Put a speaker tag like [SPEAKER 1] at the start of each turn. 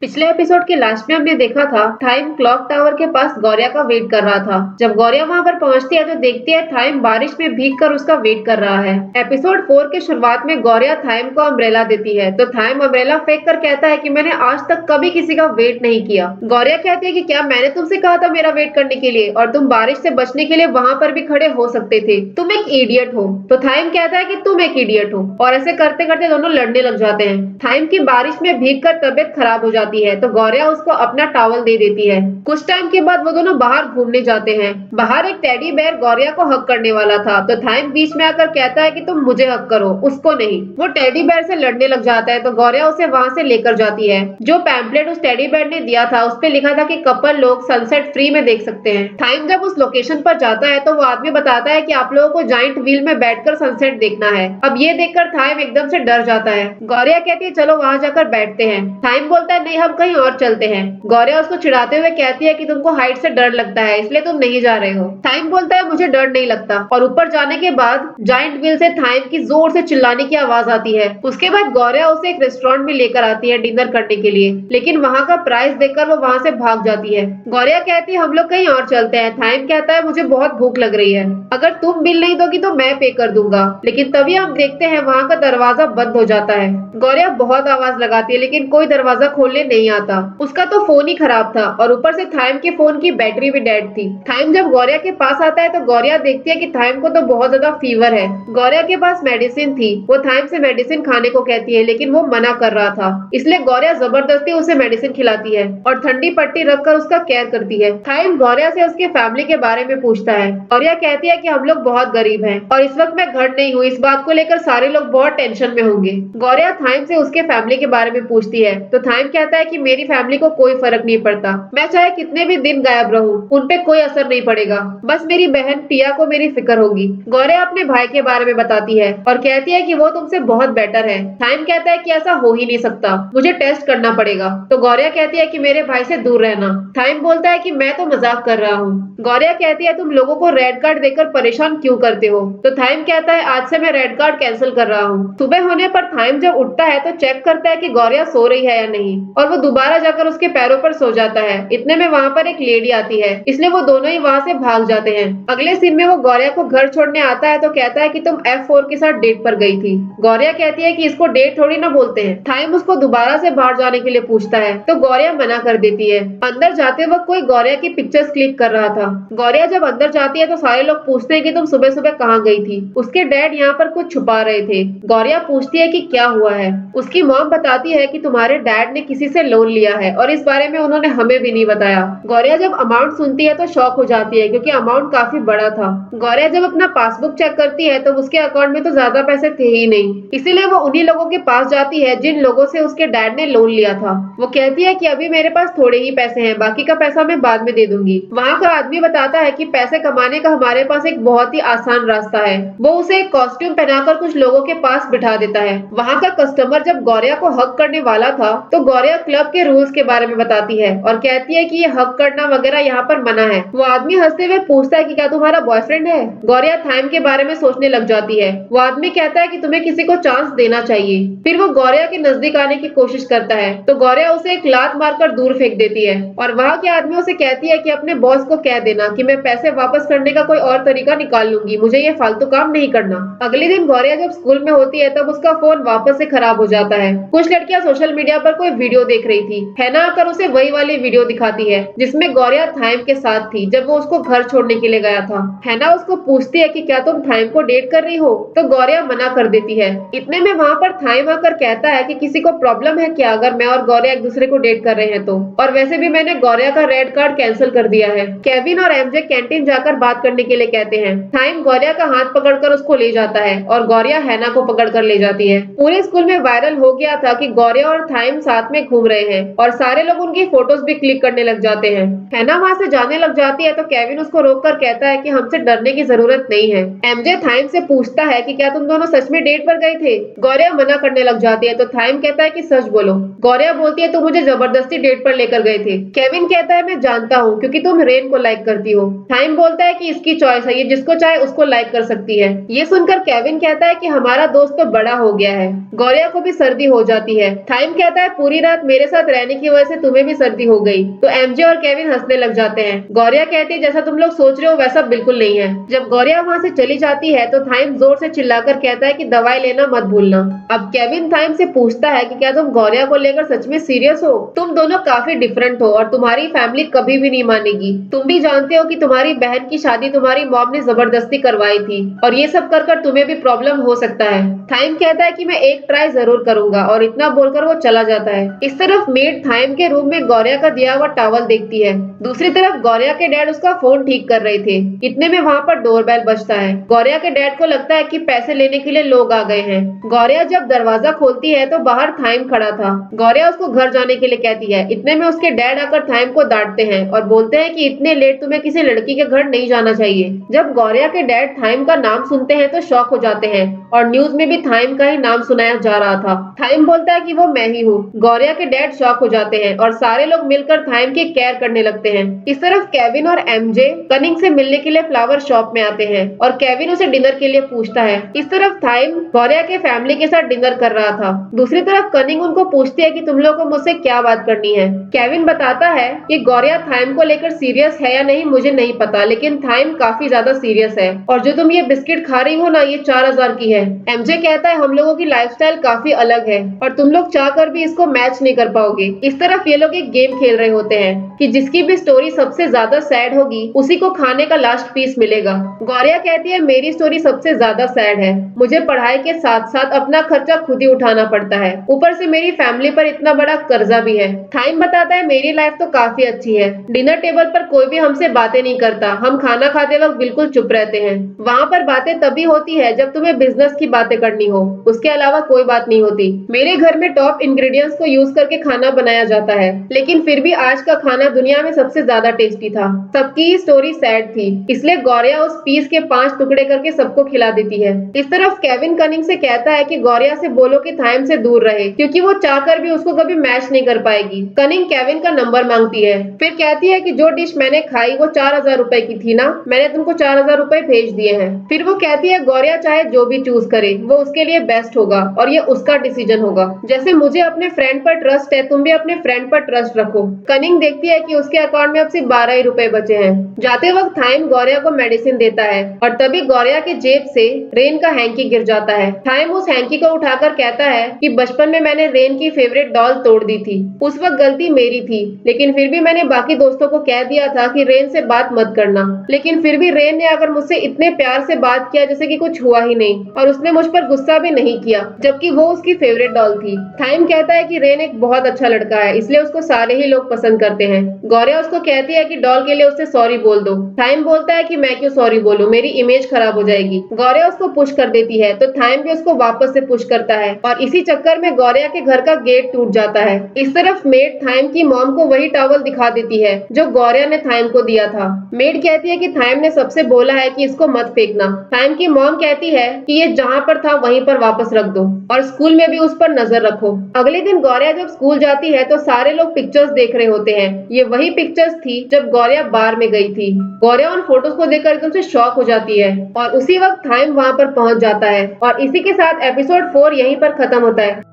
[SPEAKER 1] पिछले एपिसोड के लास्ट में हमने देखा था थाइम क्लॉक टावर के पास गौरिया का वेट कर रहा था। जब गौरिया वहां पर पहुंचती है तो देखती है थाइम बारिश में भीग कर उसका वेट कर रहा है। एपिसोड 4 के शुरुआत में गौरिया थाइम को अम्ब्रेला देती है तो थाइम अम्ब्रेला फेंक कर कहता है कि मैंने आज तक कभी किसी का वेट नहीं किया। गौरिया कहती है कि क्या मैंने तुमसे कहा था मेरा वेट करने के लिए, और तुम बारिश से बचने के लिए वहां पर भी खड़े हो सकते थे। तुम एक इडियट हो। तो थाइम कहता है कि तुम एक इडियट हो, और ऐसे करते करते दोनों लड़ने लग जाते हैं। थाइम की बारिश में भीग कर तबियत खराब हो जाती है तो गौरिया उसको अपना टॉवल दे देती है। कुछ टाइम के बाद वो दोनों बाहर घूमने जाते हैं। बाहर एक टेडी बेयर गौरिया को हक करने वाला था तो थाइम बीच में आकर कहता है कि तुम मुझे हक करो, उसको नहीं। वो टेडी बेयर से लड़ने लग जाता है तो गौरिया उसे वहां से लेकर जाती है। जो पैम्पलेट उस टेडी बेयर ने दिया था उस पे लिखा था कि कपल लोग सनसेट फ्री में देख सकते हैं। थाइम जब उस लोकेशन पर जाता है तो वो आदमी बताता है कि आप लोगों को जाइंट व्हील में बैठकर सनसेट देखना है। अब ये देखकर थाइम एकदम से डर जाता है। गौरिया कहती है चलो वहां जाकर बैठते हैं। थाइम बोलता है नहीं, हम कहीं और चलते हैं। गौरिया उसको चिढ़ाते हुए कहती है कि तुमको हाइट से डर लगता है इसलिए तुम नहीं जा रहे हो। थाइम बोलता है मुझे डर नहीं लगता, और ऊपर जाने के बाद जाइंट व्हील से थाइम की जोर से चिल्लाने की आवाज आती है। उसके बाद गौरिया उसे एक रेस्टोरेंट में लेकर आती है डिनर करने के लिए, लेकिन वहाँ का प्राइस देखकर वो वहाँ से भाग जाती है। गौरिया कहती है हम लोग कहीं और चलते हैं। थाइम कहता है मुझे बहुत भूख लग रही है, अगर तुम बिल नहीं दोगी तो मैं पे कर दूंगा। लेकिन तभी हम देखते हैं वहाँ का दरवाजा बंद हो जाता है। गौरिया बहुत आवाज लगाती है लेकिन कोई दरवाजा खोलने नहीं आता। उसका तो फोन ही खराब था और ऊपर से थाइम के फोन की बैटरी भी डेड थी। थाइम जब गौरिया के पास आता है तो गौरिया देखती है कि थाइम को तो बहुत ज्यादा फीवर है। गौरिया के पास मेडिसिन थी। वो थाइम से मेडिसिन खाने को कहती है लेकिन वो मना कर रहा था, इसलिए गौरिया जबरदस्ती उसे मेडिसिन खिलाती है और ठंडी पट्टी रखकर उसका केयर करती है। थाइम गौरिया से उसके फैमिली के बारे में पूछता है। गौरिया कहती है कि हम लोग बहुत गरीब हैं और इस वक्त मैं घर नहीं हूँ, इस बात को लेकर सारे लोग बहुत टेंशन में होंगे। गौरिया थाइम से उसके फैमिली के बारे में पूछती है तो थाइम कहता है कि मेरी फैमिली को कोई फर्क नहीं पड़ता, मैं चाहे कितने भी दिन गायब रहूं उन पे कोई असर नहीं पड़ेगा, बस मेरी बहन टिया को मेरी फिक्र होगी। गौरिया अपने भाई के बारे में बताती है और कहती है कि वो तुमसे बहुत बेटर है। थाइम कहता है कि ऐसा हो ही नहीं सकता, मुझे टेस्ट करना पड़ेगा। तो गौरिया कहती है कि मेरे भाई से दूर रहना। थाइम बोलता है कि मैं तो मजाक कर रहा हूँ। गौरिया कहती है तुम लोगों को रेड कार्ड देकर परेशान क्यों करते हो। तो थाइम कहता है आज से मैं रेड कार्ड कैंसिल कर रहा हूँ। सुबह होने पर थाइम जब उठता है तो चेक करता है कि गौरिया सो रही है या नहीं, और वो दोबारा जाकर उसके पैरों पर सो जाता है। इतने में वहाँ पर एक लेडी आती है, इसलिए वो दोनों ही वहाँ से भाग जाते हैं। अगले सीन में वो गौरिया को घर छोड़ने आता है तो कहता है कि तुम F4 के साथ डेट पर गई थी। गौरिया कहती है कि इसको डेट थोड़ी ना बोलते हैं। थाइम उसको दोबारा से बाहर जाने के लिए पूछता है तो गौरिया मना कर देती है। अंदर जाते वक्त कोई गौरिया की पिक्चर्स क्लिक कर रहा था। गौरिया जब अंदर जाती है तो सारे लोग पूछते हैं कि तुम सुबह सुबह कहाँ गई थी। उसके डैड यहाँ पर कुछ छुपा रहे थे। गौरिया पूछती है कि क्या हुआ है। उसकी मॉम बताती है कि तुम्हारे डैड ने किसी से लोन लिया है और इस बारे में उन्होंने हमें भी नहीं बताया। गौरिया जब अमाउंट सुनती है तो शॉक हो जाती है क्योंकि अमाउंट काफी बड़ा था। गौरिया जब अपना पासबुक चेक करती है तो उसके अकाउंट में तो ज्यादा पैसे थे ही नहीं, इसीलिए वो उन्हीं लोगों के पास जाती है जिन लोगों से उसके डैड ने लोन लिया था। वो कहती है कि अभी मेरे पास थोड़े ही पैसे हैं, बाकी का पैसा मैं बाद में दे दूंगी। वहाँ का आदमी बताता है कि पैसे कमाने का हमारे पास एक बहुत ही आसान रास्ता है। वो उसे एक कॉस्ट्यूम पहनाकर कुछ लोगों के पास बिठा देता है। वहाँ का कस्टमर जब गौरिया को हक करने वाला था तो गौरिया क्लब के रूल्स के बारे में बताती है और कहती है कि ये हक करना वगैरह यहाँ पर मना है। वो आदमी हंसते हुए पूछता है कि क्या तुम्हारा बॉयफ्रेंड है। गौरिया थाइम के बारे में सोचने लग जाती है। वो आदमी कहता है कि तुम्हें किसी को चांस देना चाहिए। फिर वो गौरिया के नजदीक आने की कोशिश करता है तो गौरिया उसे एक लात मारकर दूर फेंक देती है और वहाँ के आदमी उसे कहती है कि अपने बॉस को कह देना कि मैं पैसे वापस करने का कोई और तरीका निकाल लूंगी, मुझे ये फालतू काम नहीं करना। अगले दिन गौरिया जब स्कूल में होती है तब उसका फोन वापस से खराब हो जाता है। कुछ लड़कियां सोशल मीडिया पर कोई वीडियो देख रही थी। हैना आकर उसे वही वाली वीडियो दिखाती है जिसमें गौरिया थाइम के साथ थी जब वो उसको घर छोड़ने के लिए गया था। हैना उसको पूछती है कि क्या तुम थाइम को डेट कर रही हो, तो गौरिया मना कर देती है। इतने में वहाँ पर थाइम आकर कहता है कि किसी को प्रॉब्लम है क्या अगर मैं और गौरिया एक दूसरे को डेट कर रहे हैं तो, और वैसे भी मैंने गौरिया का रेड कार्ड कैंसिल कर दिया है। केविन और एमजे कैंटीन जाकर बात करने के लिए कहते हैं। थाइम गौरिया का हाथ पकड़कर उसको ले जाता है और गौरिया हैना को पकड़कर ले जाती है। पूरे स्कूल में वायरल हो गया था कि गौरिया और थाइम साथ में घूम रहे हैं और सारे लोग उनकी फोटोज भी क्लिक करने लग जाते हैं। हैना वहाँ से जाने लग जाती है तो केविन उसको रोककर कहता है कि हमसे डरने की जरूरत नहीं है। एमजे थाइम से पूछता है कि क्या तुम दोनों सच में डेट पर गए थे। गौरिया मना करने लग जाती है तो थाइम कहता है कि सच बोलो। गौरिया बोलती है तुम मुझे जबरदस्ती डेट पर लेकर गए थे। केविन कहता है मैं जानता हूँ क्योंकि तुम रेन को लाइक करती हो। थाइम बोलता है कि इसकी चॉइस है, ये जिसको चाहे उसको लाइक कर सकती है। ये सुनकर केविन कहता है कि हमारा दोस्त तो बड़ा हो गया है। गौरिया को भी सर्दी हो जाती है। थाइम कहता है पूरी रात मेरे साथ रहने की वजह से तुम्हें भी सर्दी हो गई। तो एमजे और केविन हंसने लग जाते हैं। गौरिया कहती है जैसा तुम लोग सोच रहे हो वैसा बिल्कुल नहीं है। जब गौरिया वहाँ से चली जाती है तो थाइम जोर से चिल्लाकर कहता है कि दवाई लेना मत भूलना। अब केविन थाइम से पूछता है कि क्या तुम गौरिया को लेकर सच में सीरियस हो? तुम दोनों काफी डिफरेंट हो और तुम्हारी फैमिली कभी भी नहीं मानेगी। तुम भी जानते हो कि तुम्हारी बहन की शादी तुम्हारी मॉम ने जबरदस्ती करवाई थी और ये सब कर तुम्हें भी प्रॉब्लम हो सकता है। थाइम कहता है कि मैं एक ट्राई जरूर करूंगा और इतना बोलकर वो चला जाता है। इस तरफ मेड थाइम के रूम में गौरिया का दिया हुआ टॉवल देखती है। दूसरी तरफ गौरिया के डैड उसका फोन ठीक कर रहे थे। इतने में वहाँ पर डोरबेल बजता है। गौरिया के डैड को लगता है कि पैसे लेने के लिए लोग आ गए हैं। गौरिया जब दरवाजा खोलती है तो बाहर थाइम खड़ा था। गौरिया उसको घर जाने के लिए कहती है। इतने में उसके डैड आकर थाइम को डांटते हैं और बोलते हैं कि इतने लेट तुम्हें किसी लड़की के घर नहीं जाना चाहिए। जब गौरिया के डैड थाइम का नाम सुनते हैं तो शॉक हो जाते हैं और न्यूज में भी थाइम का ही नाम सुनाया जा रहा था। थाइम बोलता है कि वो मैं ही हूँ। गौरिया के डैड शॉक हो जाते हैं और सारे लोग मिलकर थाइम की केयर करने लगते हैं। इस तरफ केविन और एमजे कनिंग से मिलने के लिए फ्लावर शॉप में आते हैं और केविन उसे डिनर के लिए पूछता है। इस तरफ थाइम गौरिया के फैमिली के साथ डिनर कर रहा था। दूसरी तरफ कनिंग उनको पूछती है कि तुम लोगों को मुझसे क्या बात करनी है। केविन बताता है कि गौरिया थाइम को लेकर सीरियस है या नहीं मुझे नहीं पता, लेकिन थाइम काफी ज्यादा सीरियस है और जो तुम ये बिस्किट खा रही हो ना ये 4000 की है। एमजे कहता है हम लोगों की लाइफस्टाइल काफी अलग है और तुम लोग चाहकर भी इसको मैच नहीं कर पाओगे। इस तरफ ये लोग एक गेम खेल रहे होते हैं कि जिसकी भी स्टोरी सबसे ज्यादा सैड होगी उसी को खाने का लास्ट पीस मिलेगा। गौरिया कहती है मेरी स्टोरी सबसे ज्यादा सैड है। मुझे पढ़ाई के साथ साथ अपना खर्चा खुद ही उठाना पड़ता है, ऊपर से मेरी फैमिली पर इतना बड़ा कर्जा भी है। थाइम बताता है मेरी लाइफ तो काफी अच्छी है। डिनर टेबल पर कोई भी हमसे बातें नहीं करता, हम खाना खाते वक्त बिल्कुल चुप रहते हैं। वहाँ पर बातें तभी होती है जब तुम्हें बिजनेस की बातें करनी हो, उसके अलावा कोई बात नहीं होती। मेरे घर में टॉप इंग्रेडिएंट्स को यूज करके खाना बनाया जाता है, लेकिन फिर भी आज का खाना दुनिया में सबसे ज्यादा टेस्टी था। सबकी स्टोरी सैड थी, इसलिए गौरिया उस पीस के 5 टुकड़े करके सबको खिला देती है। इस तरफ केविन कनिंग से कहता है कि गौरिया से बोलो कि थाइम से दूर रहे, क्योंकि वो चाहकर भी उसको कभी मैच नहीं कर पाएगी। कनिंग केविन का नंबर मांगती है, फिर कहती है कि जो डिश मैंने खाई वो 4000 रुपए की थी ना, मैंने तुमको 4000 रुपए भेज दिए हैं। फिर वो कहती है गौरिया चाहे जो भी चूज करे वो उसके लिए बेस्ट होगा और ये उसका डिसीजन होगा। जैसे मुझे अपने फ्रेंड पर ट्रस्ट है तुम भी अपने फ्रेंड पर ट्रस्ट रखो। कनिंग देखती है कि उसके अकाउंट में अब सिर्फ 12 ही रुपए बचे हैं। जाते वक्त थाइम गौरिया को मेडिसिन देता है और तभी गौरिया के जेब से रेन का हैंकी गिर जाता है। थाइम उस हैंकी को उठाकर कहता है कि बचपन में मैंने रेन की फेवरेट डॉल तोड़ दी थी, उस वक्त गलती मेरी थी, लेकिन फिर भी मैंने बाकी दोस्तों को कह दिया था कि रेन से बात मत करना, लेकिन फिर भी रेन ने आकर मुझसे इतने प्यार से बात किया जैसे कि कुछ हुआ ही नहीं और उसने मुझ पर गुस्सा भी नहीं किया, जबकि वो उसकी फेवरेट डॉल थी। थाइम कहता है कि रेन एक बहुत अच्छा लड़का है, इसलिए उसको सारे ही लोग पसंद करते हैं। गौरिया उसको कहती है कि डॉल के लिए उससे सॉरी बोल दो। थाइम बोलता है कि मैं क्यों सॉरी बोलूं, मेरी इमेज खराब हो जाएगी। गौरिया उसको पुश कर देती है तो थाइम भी उसको वापस से पुश करता है और इसी चक्कर में गौरिया के घर का गेट टूट जाता है। इस तरफ मेड थाइम की मॉम को वही टॉवल दिखा देती है जो गौरिया ने थाइम को दिया था। मेड कहती है कि थाइम ने सबसे बोला है कि इसको मत फेंकना। थाइम की मॉम कहती है कि ये जहाँ पर था वहीं पर वापस रख दो और स्कूल में भी उस पर नजर रखो। अगले दिन गौरिया जब स्कूल जाती है तो सारे लोग पिक्चर्स देख रहे होते हैं। ये वही पिक्चर्स थी जब गौरिया बार में गई थी। गौरिया उन फोटोज को देखकर एकदम से शॉक हो जाती है और उसी वक्त थाइम वहाँ पर पहुंच जाता है और इसी के साथ एपिसोड 4 यहीं पर खत्म होता है।